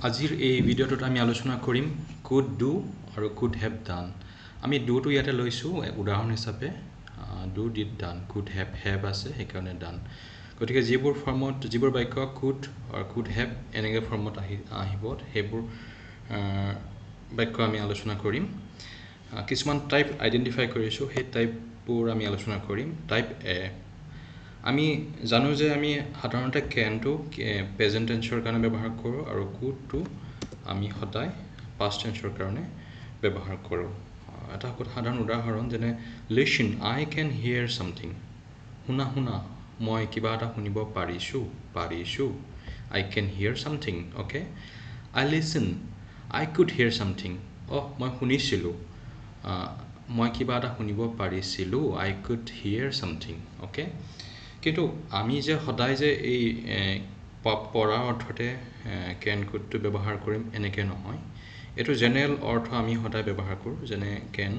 আজিৰ এই ভিডিঅ'টোত আমি আলোচনা কৰিম কুড ডু আৰু কুড হেভ ডান। আমি ডুটো ইয়াতে লৈছোঁ উদাহৰণ হিচাপে, do did done, could have আছে সেইকাৰণে ডান। গতিকে যিবোৰ বাক্য কুড আৰু কুড হেভ এনেকৈ ফৰ্মত আহিব সেইবোৰ বাক্য আমি আলোচনা কৰিম। কিছুমান টাইপ আইডেণ্টিফাই কৰিছোঁ, সেই টাইপবোৰ আমি আলোচনা কৰিম। টাইপ এ, আমি জানো যে আমি সাধাৰণতে কেনটো প্ৰেজেণ্ট টেন্সৰ কাৰণে ব্যৱহাৰ কৰোঁ আৰু কুডটো আমি সদায় পাষ্ট টেন্সৰ কাৰণে ব্যৱহাৰ কৰোঁ। এটা সাধাৰণ উদাহৰণ যেনে listen, I can hear something. শুনা, মই কিবা এটা শুনিব পাৰিছোঁ। I can hear something. Okay, I listen, I could hear something. মই শুনিছিলোঁ, মই কিবা এটা শুনিব পাৰিছিলোঁ। I could hear something. Okay, কিন্তু আমি যে সদায় যে এই পঢ়াৰ অৰ্থতে কেন কুডটো ব্যৱহাৰ কৰিম এনেকৈ নহয়। এইটো জেনেৰেল অৰ্থ আমি সদায় ব্যৱহাৰ কৰোঁ, যেনে কেন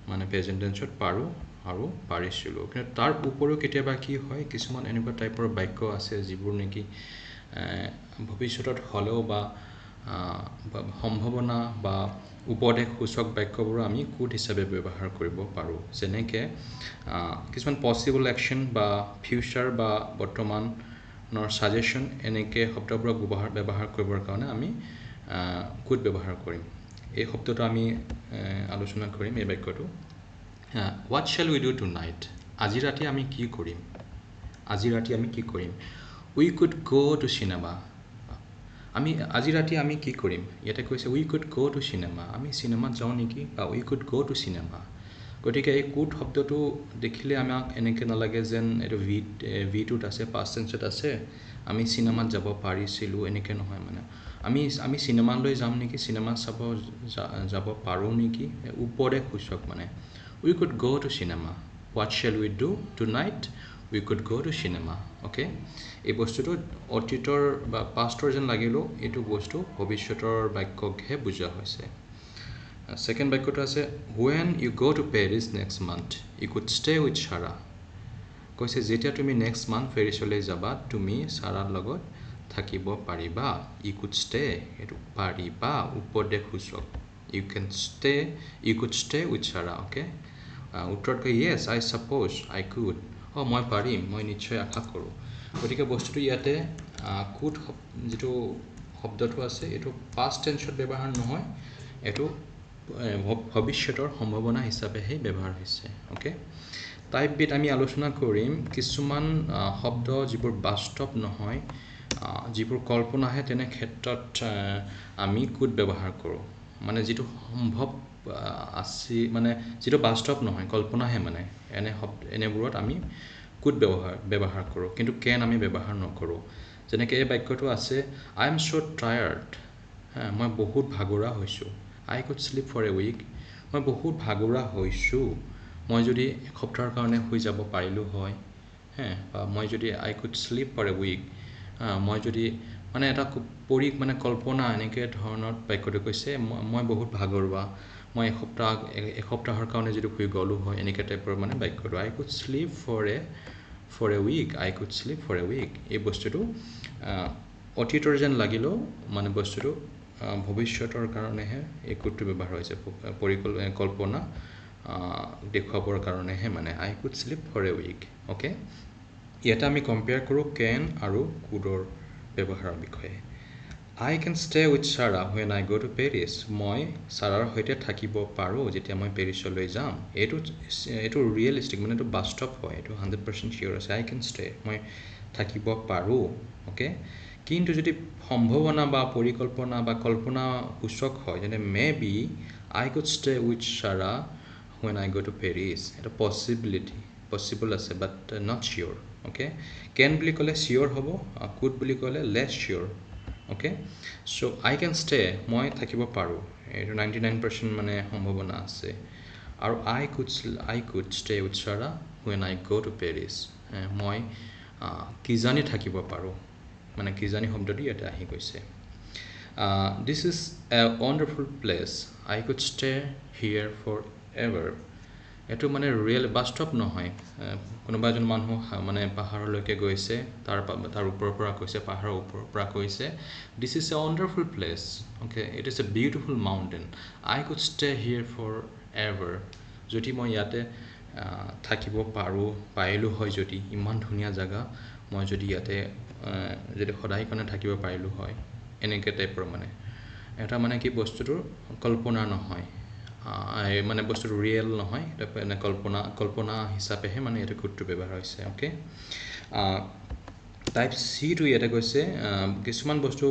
মানে প্ৰেজেণ্ট টেন্সত পাৰোঁ আৰু পাৰিছিলোঁ। কিন্তু তাৰ উপৰিও কেতিয়াবা কি হয়, কিছুমান এনেকুৱা টাইপৰ বাক্য আছে যিবোৰ নেকি ভৱিষ্যতত হ'লেও বা সম্ভাৱনা বা উপদেশসূচক বাক্যবোৰো আমি কুড হিচাপে ব্যৱহাৰ কৰিব পাৰোঁ। যেনেকৈ কিছুমান পচিবল একশ্যন বা ফিউচাৰ বা বৰ্তমানৰ ছাজেশ্যন এনেকৈ শব্দবোৰক ব্যৱহাৰ কৰিবৰ কাৰণে আমি কুড ব্যৱহাৰ কৰিম। এই শব্দটো আমি আলোচনা কৰিম, এই বাক্যটো। What shall we do tonight? আজি ৰাতি আমি কি কৰিম? We could go' to cinema. আজি ৰাতি আমি কি কৰিম? ইয়াতে কৈছে we could go' to cinema. আমি চিনেমাত যাওঁ নেকি? বা we could go' to cinema. গতিকে এই কুড শব্দটো দেখিলে আমাক এনেকৈ নালাগে যেন এইটো ভিটোত আছে, পাষ্ট টেন্সত আছে, আমি চিনেমাত যাব পাৰিছিলোঁ, এনেকৈ নহয়। মানে আমি চিনেমালৈ যাম নেকি, চিনেমা চাব যাব পাৰোঁ নেকি, উপদেশসূচক মানে। We could go' to cinema. What shall we do tonight? We could go' to cinema. Okay, এই বস্তুটো অতীতৰ বা পাষ্টৰ যেন লাগিলেও এইটো বস্তু ভৱিষ্যতৰ বাক্যকহে বুজোৱা হৈছে। ছেকেণ্ড বাক্যটো আছে when you go' to Paris next month you could stay with Sarah. কৈছে যেতিয়া তুমি নেক্সট মান্থ পেৰিছলৈ যাবা তুমি ছাৰাৰ লগত থাকিব পাৰিবা। ইউ কুড ষ্টে, এইটো পাৰিবা উপদেশসূচক। You could stay with Sara. Okay, উত্তৰত কয় য়েছ আই ছাপ'জ আই কুড। মই পাৰিম, মই নিশ্চয় আশা কৰোঁ। গতিকে বস্তুটো ইয়াতে কুড যিটো শব্দটো আছে এইটো পাষ্ট টেন্সত ব্যৱহাৰ নহয়, এইটো ভৱিষ্যতৰ সম্ভাৱনা হিচাপেহে ব্যৱহাৰ হৈছে। অ'কে, টাইপ বিত আমি আলোচনা কৰিম কিছুমান শব্দ যিবোৰ বাস্তৱ নহয়, যিবোৰ কল্পনাহে, তেনে ক্ষেত্ৰত আমি কুড ব্যৱহাৰ কৰোঁ। মানে যিটো সম্ভৱ আছে, মানে যিটো বাস্তৱ নহয়, কল্পনাহে, মানে এনেবোৰত আমি কুড ব্যৱহাৰ কৰোঁ, কিন্তু কেন আমি ব্যৱহাৰ নকৰোঁ। যেনেকৈ এই বাক্যটো আছে আই এম ছ' টায়াৰ্ড। মই বহুত ভাগৰুৱা হৈছোঁ। I could sleep for a week. মই বহুত ভাগৰুৱা হৈছোঁ, মই যদি এসপ্তাহৰ কাৰণে শুই যাব পাৰিলোঁ হয়। বা মই যদি I could sleep for a week, মই যদি মানে এটা মানে কল্পনা এনেকৈ ধৰণৰ বাক্যটো কৈছে মই বহুত ভাগৰুৱা, মই এসপ্তাহৰ কাৰণে যদি শুই গ'লোঁ হয়, এনেকৈ টাইপৰ মানে বাক্যটো। I could sleep for a week, I could sleep for a week. এই বস্তুটো অতীতৰ যেন লাগিলেও মানে বস্তুটো ভৱিষ্যতৰ কাৰণেহে এই কুডটো ব্যৱহাৰ হৈছে, কল্পনা দেখুৱাবৰ কাৰণেহে, মানে I could sleep for a week. Okay, ইয়াতে আমি কম্পেয়াৰ কৰোঁ কেন আৰু কুডৰ ব্যৱহাৰৰ বিষয়ে। I can stay with Sarah when I go' to Paris. মই ছাৰাৰ সৈতে থাকিব পাৰোঁ যেতিয়া মই পেৰিছলৈ যাম। এইটো ৰিয়েলিষ্টিক, মানে এইটো বাস্তৱ হয়, এইটো 100% চিয়'ৰ আছে। আই কেন ষ্টে, মই থাকিব পাৰোঁ। অ'কে, কিন্তু যদি সম্ভাৱনা বা পৰিকল্পনা বা কল্পনাসূচক হয়, যেনে may be I could stay with Sarah when I go' to Paris. এটা পচিবল আছে, বাট নট চিয়'ৰ। অ'কে, কেন বুলি ক'লে চিয়'ৰ হ'ব, কুড বুলি ক'লে less sure. Okay, so' I can stay, মই থাকিব পাৰোঁ, এইটো 99% মানে সম্ভাৱনা আছে। আৰু I could stay with Sarah when I go' to Paris. মই কিজানি থাকিব পাৰোঁ, মানে কিজানি শব্দটো ইয়াতে আহি গৈছে। This is a wonderful place, I could stay here forever. এটো মানে ৰিয়েল বাস্তৱ নহয় কোনোবা এজন মানুহ মানে পাহাৰলৈকে গৈছে তাৰ ওপৰৰ পৰা কৈছে পাহাৰৰ ওপৰৰ পৰা কৈছে this is a wonderful place okay it is a beautiful mountain I could stay here forever যদি মই ইয়াতে থাকিব পাৰিলো হয় যদি ইমান ধুনীয়া জায়গা মই যদি ইয়াতে যদি সদায় কাৰণে থাকিব পাৰিলো হয় এনেকে টাইপৰ মানে এটা মানে কি বস্তুটোৰ কল্পনা নহয় মানে বস্তুটো ৰিয়েল নহয় এটা মানে কল্পনা হিচাপেহে মানে এটা কুডটো ব্যৱহাৰ হৈছে ওকে টাইপ সি টো এটা কৈছে কিছুমান বস্তু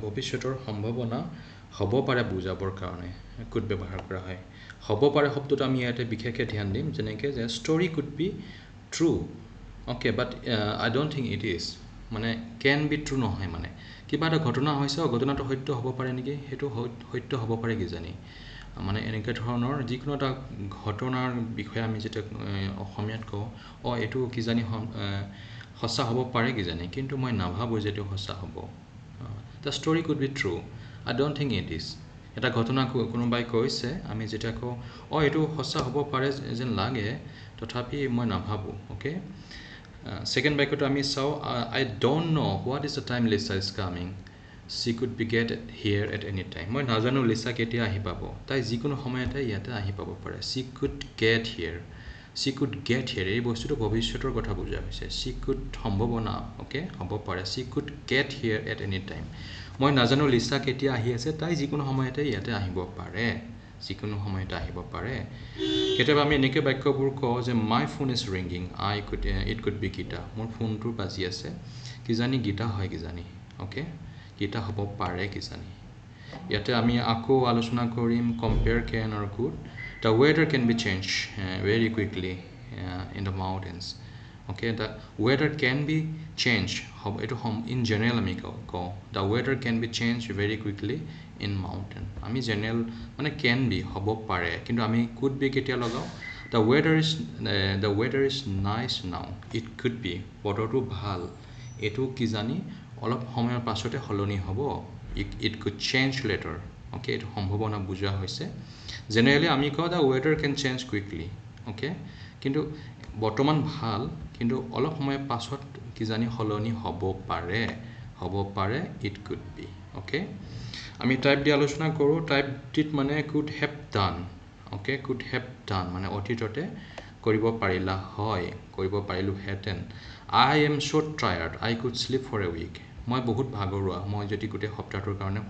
ভৱিষ্যতৰ সম্ভাৱনা হ'ব পাৰে বুজাবৰ কাৰণে কুড ব্যৱহাৰ কৰা হয় হ'ব পাৰে শব্দটো আমি ইয়াতে বিশেষকৈ ধ্যান দিম যেনেকৈ যে story could be true okay but I don't think it is মানে কেন বি ট্ৰু নহয় মানে কিবা এটা ঘটনা হৈছে ঘটনাটো সত্য হ'ব পাৰে নেকি সেইটো সত্য হ'ব পাৰে কিজানি মানে এনেকৈ ধৰণৰ যিকোনো এটা ঘটনাৰ বিষয়ে আমি যেটা অসমীয়াত কওঁ এটো কিজানি সঁচা হ'ব পাৰে কিজানি কিন্তু মই নাভাবো যে এটো সঁচা হ'ব the story could be true I don't think it is এটা ঘটনা কোনোবাই কৈছে আমি যেটা কওঁ এটো সঁচা হ'ব পাৰে যেন লাগে তথাপি মই নাভাবো ওকে সেকেন্ড বাক্যটো আমি চাও I don't know what is the time Lisa is coming she could be get here at any time মই নাজানো লিসা কেতিয়া আহি পাব তাই যিকোনো সময়তে ইয়াতে আহি পাব পাৰে she could get here এই বস্তুটো ভৱিষ্যতৰ কথা বুজা হৈছে she could সম্ভাৱনা ওকে হ'ব পাৰে she could get here at any time মই নাজানো লিসা কেতিয়া আহি আছে তাই যিকোনো সময়তে ইয়াতে আহিব পাৰে যিকোনো সময়তে আহিব পাৰে কেতিয়াবা আমি এনেকৈ বাক্যবোৰ কওঁ যে my phone is ringing it could be Gita মোৰ ফোনটো বাজি আছে কিজানি গীতা হয় কিজানি ওকে গীতা হ'ব পাৰে কিজানি ইয়াতে আমি আকৌ আলোচনা কৰিম compare can or could the weather can be changed very quickly in the mountains okay the weather can be changed in general ami ko the weather can be changed very quickly in mountain ami general mane can be hobo pare kintu ami could be ketia lagao the weather is nice now it could be botortu bhal etu kizani olop homoyar pasote holoni hobo it could change later okay etu সম্ভাৱনা বুজা হৈছে generally ami ko the weather can change quickly okay কিন্তু বৰ্তমান ভাল কিন্তু অলপ সময় পাছত কিজানি হলনি হ'ব পাৰে it could be okay আমি টাইপ দি আলোচনা কৰো টাইপ ডিট মানে could have done okay could have done মানে অতীততে কৰিব পাৰিলা হয় কৰিব পাৰিলো হেতেন I am so tired I could sleep for a week মই বহুত ভাগৰুৱা মই যদি গোটে সপ্তাহৰ কাৰণে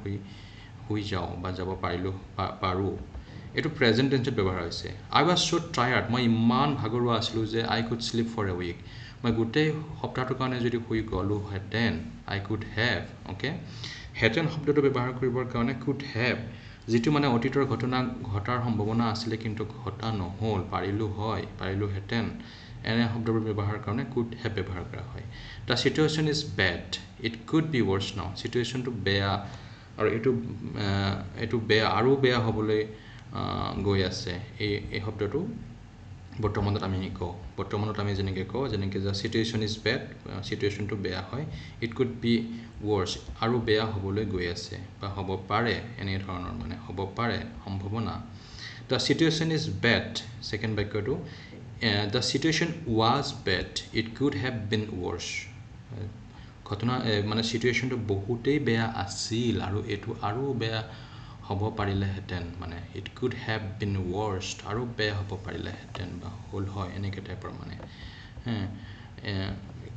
শুই যাও বা যাব পাৰো এটো প্ৰেজেন্ট টেন্সত ব্যৱহাৰ হৈছে I was so tired মই ইমান ভাগৰুৱা আছিলো যে I could sleep for a week মই গোটে সপ্তাহৰ কাৰণে যদি শুই গলো হেতেন I could have okay হেতেন শব্দটো ব্যৱহাৰ কৰিবৰ কাৰণে could have যেটো মানে অতীতৰ ঘটনা ঘটাৰ সম্ভাৱনা আছিল কিন্তু ঘটা নহল পাৰিলো হেতেন এনে শব্দবোৰ ব্যৱহাৰ কাৰণে could have ব্যৱহাৰ কৰা হয় the situation is bad it could be worse now situation to বেয়া আৰু এটো বেয়া আৰু বেয়া হ'বলৈ গৈ আছে এই শব্দটো বৰ্তমানত আমি কওঁ বৰ্তমানত আমি যেনেকৈ কওঁ যেনেকৈ the situation is bad situation to বেয়া হয় it could be worse আৰু বেয়া হ'বলৈ গৈ আছে বা হ'ব পাৰে এনে ধৰণৰ মানে হ'ব পাৰে সম্ভাৱনা the situation is bad second বাক্যটো the situation was bad it could have been worse ঘটনা মানে সিচুৱেচনটো বহুতেই বেয়া আছিল আৰু এটো আৰু বেয়া হ'ব পাৰিলে হেতেন মানে it could have been worse আৰু বেয়া হ'ব পাৰিলে হেতেন বা হল হয় এনেকে টাইপৰ মানে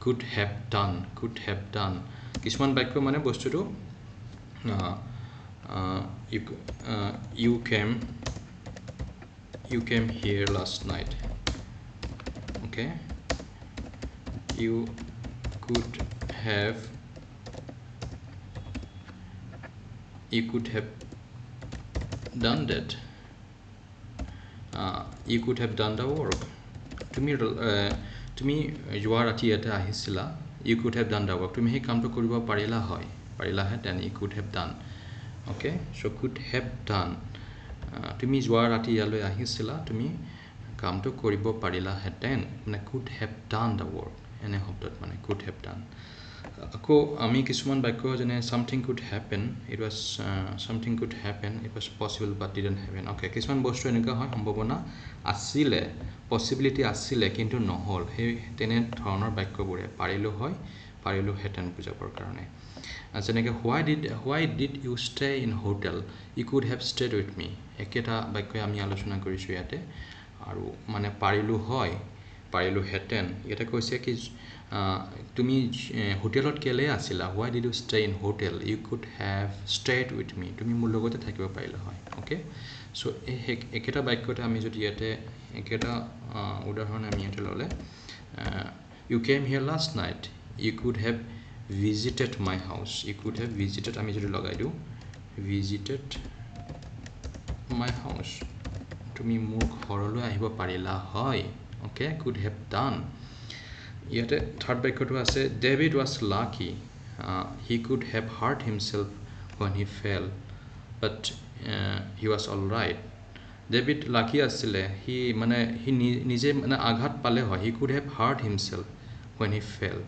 could have done কিছুমান বাক্য মানে বস্তুটো you came here last night okay you could have done that you could have done the work তুমি যোৱা ৰাতি এটা আহিছিলা you could have done the work তুমি এই কামটো কৰিব পাৰিলা হেতেন you could have done okay so could have done তুমি যোৱা ৰাতি ইয়ালৈ আহিছিলা তুমি কামটো কৰিব পাৰিলা হেতেন মানে could have done the work এনে শব্দত মানে could have done আকৌ আমি কিছুমান বাক্য যেনে something could happen, it was something could happen, it was possible but didn't happen. Okay, কিছুমান বস্তু এনেকুৱা হয় সম্ভাৱনা আছিলে, পসিবিলিটি আছিলে কিন্তু নহল, সেই তেনে ধৰণৰ বাক্যবোৰে পাৰিলো হেতেন বুজাবৰ কাৰণে। যেনেকৈ why did you stay in hotel, you could have stayed with me, একেটা বাক্যই আমি আলোচনা কৰিছোঁ ইয়াতে। আৰু মানে পাৰিলো হেতেন এটা কৈছে কি তুমি হোটেলত কেলে আছিলা, why did you stay in hotel, you could have stayed with me, তুমি মোৰ লগতে থাকিব পাৰিলা হয়। ওকে, সো একেটা বাক্যতে আমি যদি ইয়াতে একেটা উদাহৰণ আমি ইয়াতে ল'লে you came here last night, you could have visited my house, you could have visited আমি যদি লগাই দিওঁ visited my house, তুমি মোৰ ঘৰলৈ আহিব পাৰিলা হয়। Okay, could have done। ইয়াতে থাৰ্ড বাক্যটো আছে David was lucky, he could have hurt himself when he fell but he was all right। David lucky আছিলে, সি নিজে মানে আঘাত পালে হয়, he could have hurt himself when he fell।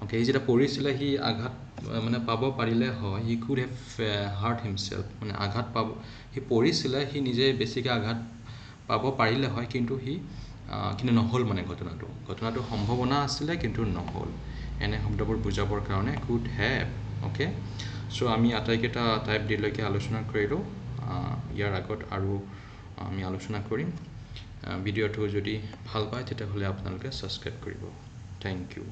Okay, সি যেতিয়া পৰিছিলে সি আঘাত মানে পাব পাৰিলে হয়, he could have hurt himself, মানে আঘাত পাব, সি পৰিছিলে, সি নিজে বেছিকৈ আঘাত পাব পাৰিলে হয় কিন্তু নহ'ল, মানে ঘটনাটো সম্ভাৱনা আছিলে কিন্তু নহ'ল। এনে শব্দবোৰ বুজাবৰ কাৰণে could have। ওকে, সো আমি আটাইকেইটা টাইপ দিলৈকে আলোচনা কৰিলোঁ। ইয়াৰ আগত আৰু আমি আলোচনা কৰিম। ভিডিঅ'টো যদি ভাল পায় তেতিয়াহ'লে আপোনালোকে ছাবস্ক্ৰাইব কৰিব। Thank U.